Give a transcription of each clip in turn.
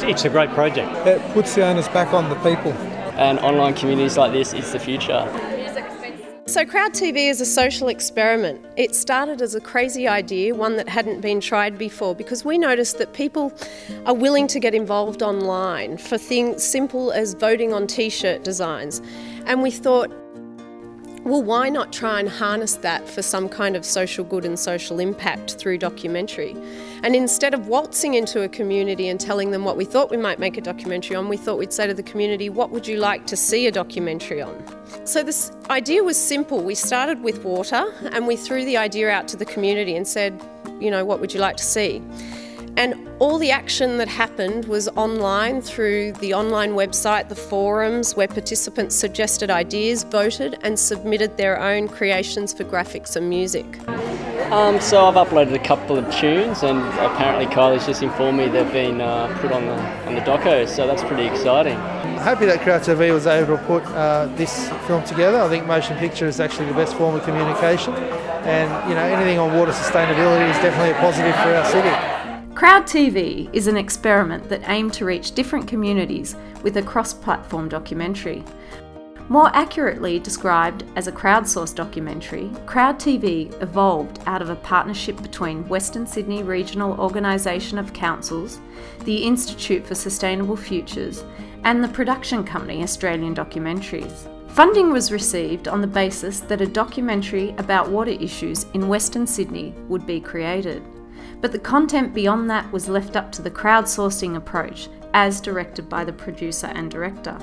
It's a great project. It puts the onus back on the people. And online communities like this is the future. So CrowdTV is a social experiment. It started as a crazy idea, one that hadn't been tried before, because we noticed that people are willing to get involved online for things simple as voting on t-shirt designs. And we thought, well, why not try and harness that for some kind of social good and social impact through documentary? And instead of waltzing into a community and telling them what we thought we might make a documentary on, we thought we'd say to the community, what would you like to see a documentary on? So this idea was simple. We started with water and we threw the idea out to the community and said, you know, what would you like to see? And all the action that happened was online through the online website, the forums, where participants suggested ideas, voted and submitted their own creations for graphics and music. So I've uploaded a couple of tunes, and apparently Kylie's just informed me they've been put on the doco, so that's pretty exciting. Happy that CrowdTV was able to put this film together. I think motion picture is actually the best form of communication, and you know, anything on water sustainability is definitely a positive for our city. CrowdTV is an experiment that aimed to reach different communities with a cross-platform documentary. More accurately described as a crowdsourced documentary, CrowdTV evolved out of a partnership between Western Sydney Regional Organisation of Councils, the Institute for Sustainable Futures, and the production company Australian Documentaries. Funding was received on the basis that a documentary about water issues in Western Sydney would be created. But the content beyond that was left up to the crowdsourcing approach, as directed by the producer and director.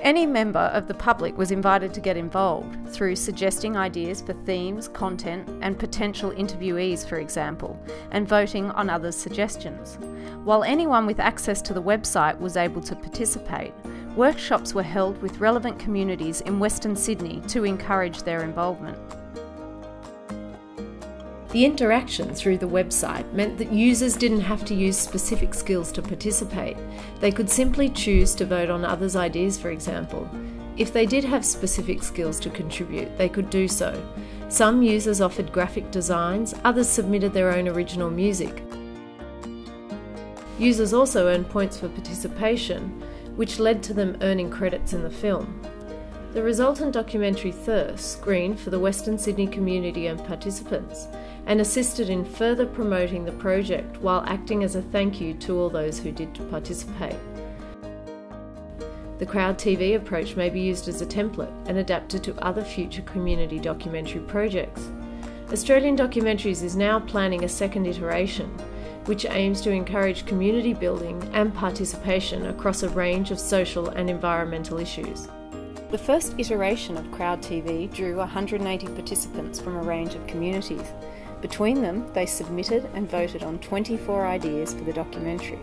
Any member of the public was invited to get involved through suggesting ideas for themes, content, and potential interviewees, for example, and voting on others' suggestions. While anyone with access to the website was able to participate, workshops were held with relevant communities in Western Sydney to encourage their involvement. The interaction through the website meant that users didn't have to use specific skills to participate. They could simply choose to vote on others' ideas, for example. If they did have specific skills to contribute, they could do so. Some users offered graphic designs, others submitted their own original music. Users also earned points for participation, which led to them earning credits in the film. The resultant documentary Thirst screened for the Western Sydney community and participants, and assisted in further promoting the project while acting as a thank you to all those who did participate. The CrowdTV approach may be used as a template and adapted to other future community documentary projects. Australian Documentaries is now planning a second iteration, which aims to encourage community building and participation across a range of social and environmental issues. The first iteration of CrowdTV drew 180 participants from a range of communities. Between them, they submitted and voted on 24 ideas for the documentary.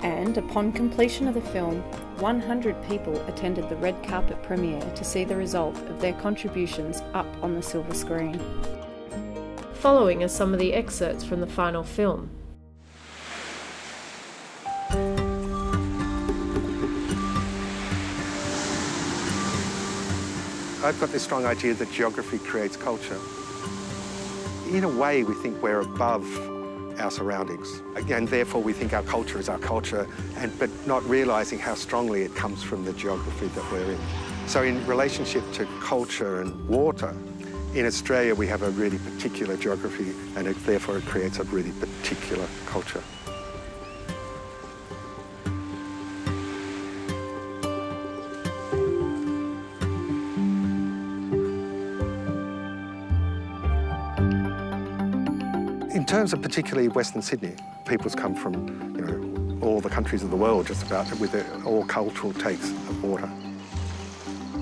And upon completion of the film, 100 people attended the red carpet premiere to see the result of their contributions up on the silver screen. Following are some of the excerpts from the final film. I've got this strong idea that geography creates culture. In a way, we think we're above our surroundings, and therefore we think our culture is our culture, but not realising how strongly it comes from the geography that we're in. So in relationship to culture and water, in Australia we have a really particular geography, and therefore it creates a really particular culture. In terms of particularly Western Sydney, people's come from, you know, all the countries of the world just about, with all cultural takes of water.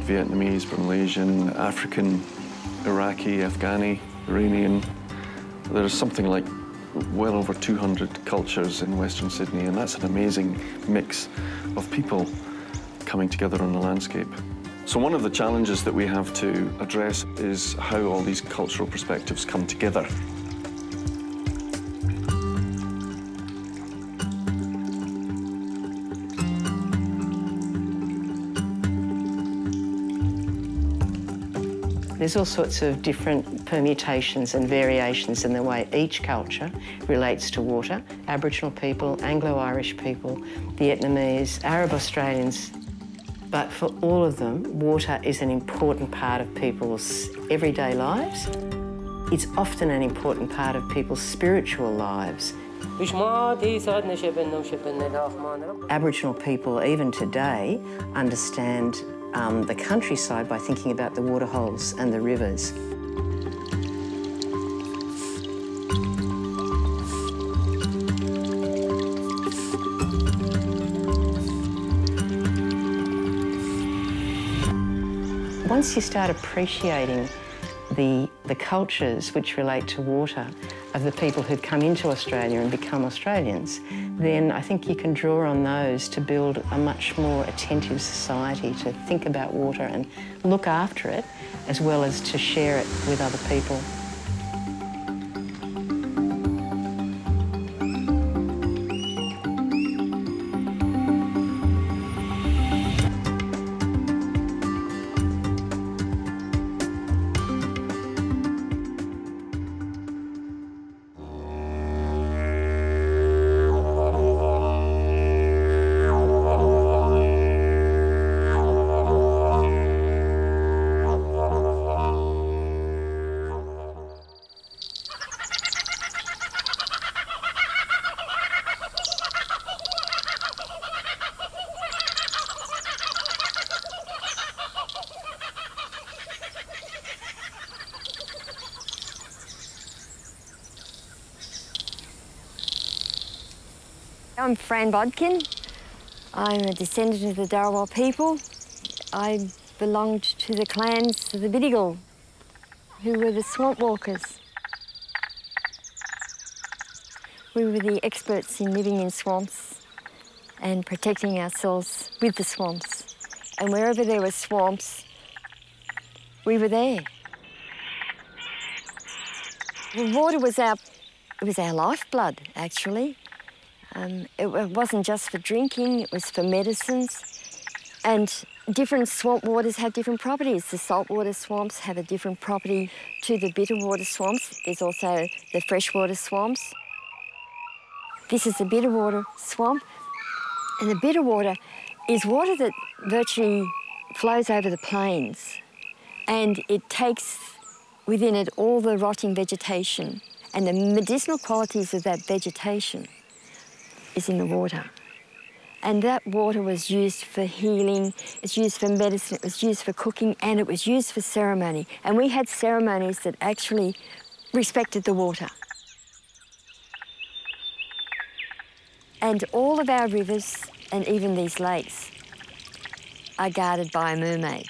Vietnamese, Malaysian, African, Iraqi, Afghani, Iranian. There's something like well over 200 cultures in Western Sydney, and that's an amazing mix of people coming together on the landscape. So one of the challenges that we have to address is how all these cultural perspectives come together. There's all sorts of different permutations and variations in the way each culture relates to water. Aboriginal people, Anglo-Irish people, Vietnamese, Arab Australians. But for all of them, water is an important part of people's everyday lives. It's often an important part of people's spiritual lives. Aboriginal people, even today, understand the countryside by thinking about the waterholes and the rivers. Once you start appreciating the cultures which relate to water of the people who've come into Australia and become Australians, then I think you can draw on those to build a much more attentive society, to think about water and look after it, as well as to share it with other people. I'm Fran Bodkin. I'm a descendant of the Dharawal people. I belonged to the clans of the Bidigal, who were the swamp walkers. We were the experts in living in swamps and protecting ourselves with the swamps. And wherever there were swamps, we were there. The water was our lifeblood, actually. It wasn't just for drinking, it was for medicines. And different swamp waters have different properties. The saltwater swamps have a different property to the bitter water swamps. There's also the freshwater swamps. This is the bitter water swamp. And the bitter water is water that virtually flows over the plains. And it takes within it all the rotting vegetation. And the medicinal qualities of that vegetation is in the water. And that water was used for healing, it's used for medicine, it was used for cooking, and it was used for ceremony. And we had ceremonies that actually respected the water. And all of our rivers, and even these lakes, are guarded by a mermaid.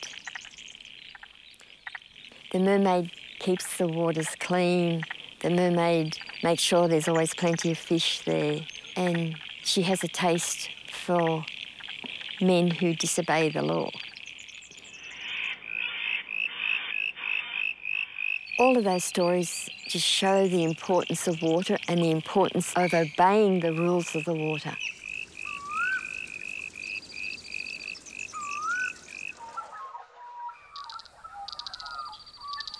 The mermaid keeps the waters clean, the mermaid makes sure there's always plenty of fish there, and she has a taste for men who disobey the law. All of those stories just show the importance of water and the importance of obeying the rules of the water.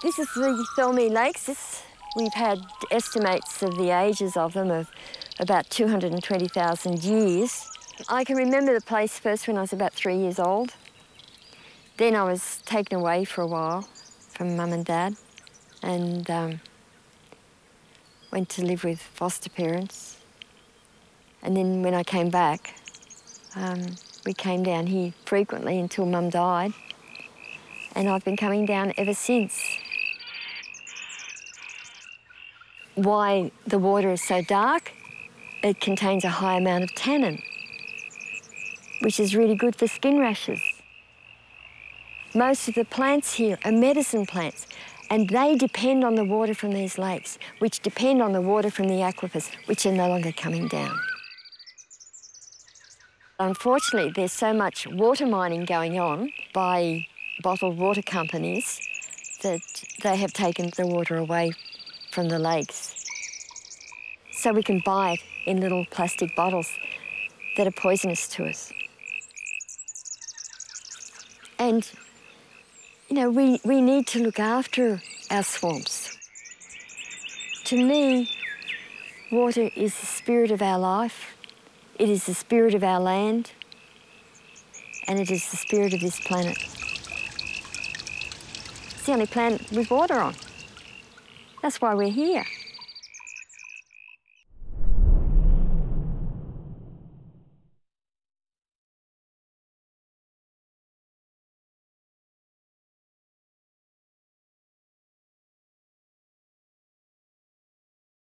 This is the Thelmy Lakes. We've had estimates of the ages of them of about 220,000 years. I can remember the place first when I was about 3 years old. Then I was taken away for a while from Mum and Dad and went to live with foster parents. And then when I came back, we came down here frequently until Mum died. And I've been coming down ever since. Why the water is so dark? It contains a high amount of tannin, which is really good for skin rashes. Most of the plants here are medicine plants, and they depend on the water from these lakes, which depend on the water from the aquifers, which are no longer coming down. Unfortunately, there's so much water mining going on by bottled water companies that they have taken the water away from the lakes. So we can buy it in little plastic bottles that are poisonous to us. And You know, we need to look after our swamps. To me, water is the spirit of our life, it is the spirit of our land, and it is the spirit of this planet. It's the only planet with water on. That's why we're here.